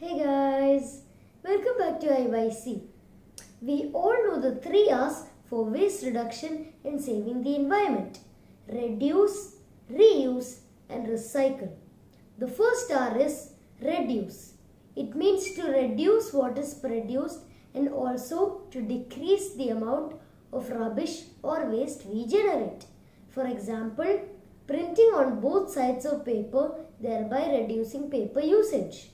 Hey guys, welcome back to IYC. We all know the 3 R's for waste reduction and saving the environment: reduce, reuse and recycle. The first R is reduce. It means to reduce what is produced and also to decrease the amount of rubbish or waste we generate. For example, printing on both sides of paper, thereby reducing paper usage,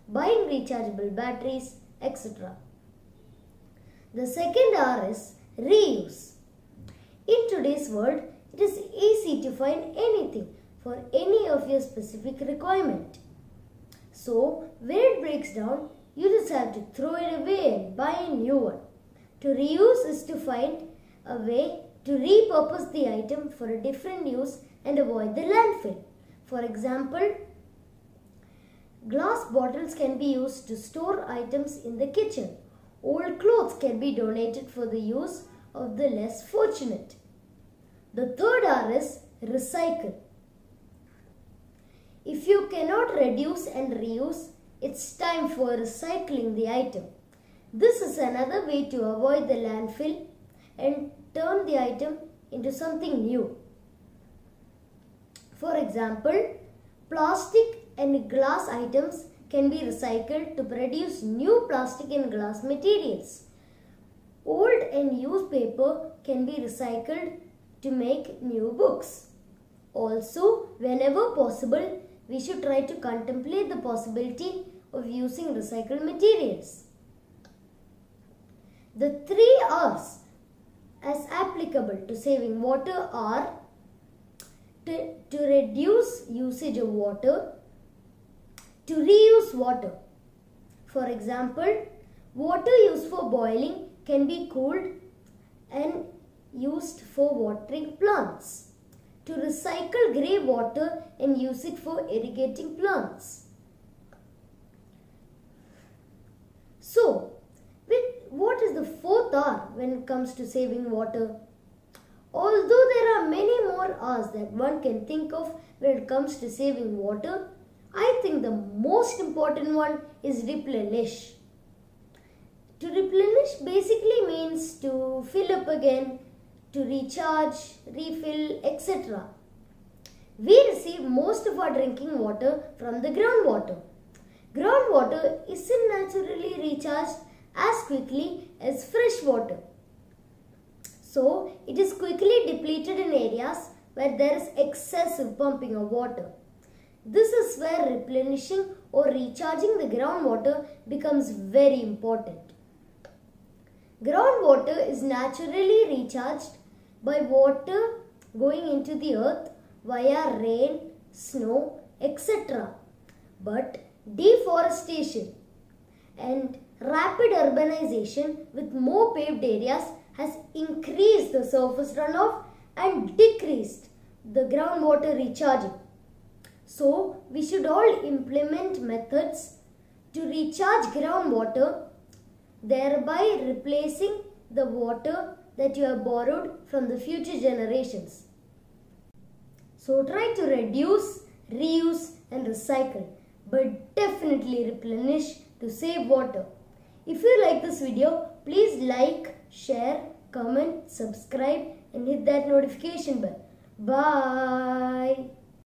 buying rechargeable batteries, etc. The second R is reuse. In today's world, it is easy to find anything for any of your specific requirement. So, when it breaks down, you just have to throw it away and buy a new one. To reuse is to find a way to repurpose the item for a different use and avoid the landfill. For example, glass bottles can be used to store items in the kitchen. Old clothes can be donated for the use of the less fortunate. The third R is recycle. If you cannot reduce and reuse, it's time for recycling the item. This is another way to avoid the landfill and turn the item into something new. For example, plastic and glass items can be recycled to produce new plastic and glass materials. Old and used paper can be recycled to make new books. Also, whenever possible, we should try to contemplate the possibility of using recycled materials. The 3 R's as applicable to saving water are to reduce usage of water, to reuse water. For example, water used for boiling can be cooled and used for watering plants. To recycle grey water and use it for irrigating plants. So, what is the 4th R when it comes to saving water? Although there are many more R's that one can think of when it comes to saving water, I think the most important one is replenish. To replenish basically means to fill up again, to recharge, refill, etc. We receive most of our drinking water from the groundwater. Groundwater isn't naturally recharged as quickly as fresh water. So, it is quickly depleted in areas where there is excessive pumping of water. This is where replenishing or recharging the groundwater becomes very important. Groundwater is naturally recharged by water going into the earth via rain, snow, etc. But deforestation and rapid urbanization with more paved areas has increased the surface runoff and decreased the groundwater recharging. So, we should all implement methods to recharge groundwater, thereby replacing the water that you have borrowed from the future generations. So, try to reduce, reuse and recycle, but definitely replenish to save water. If you like this video, please like, share, comment, subscribe and hit that notification bell. Bye.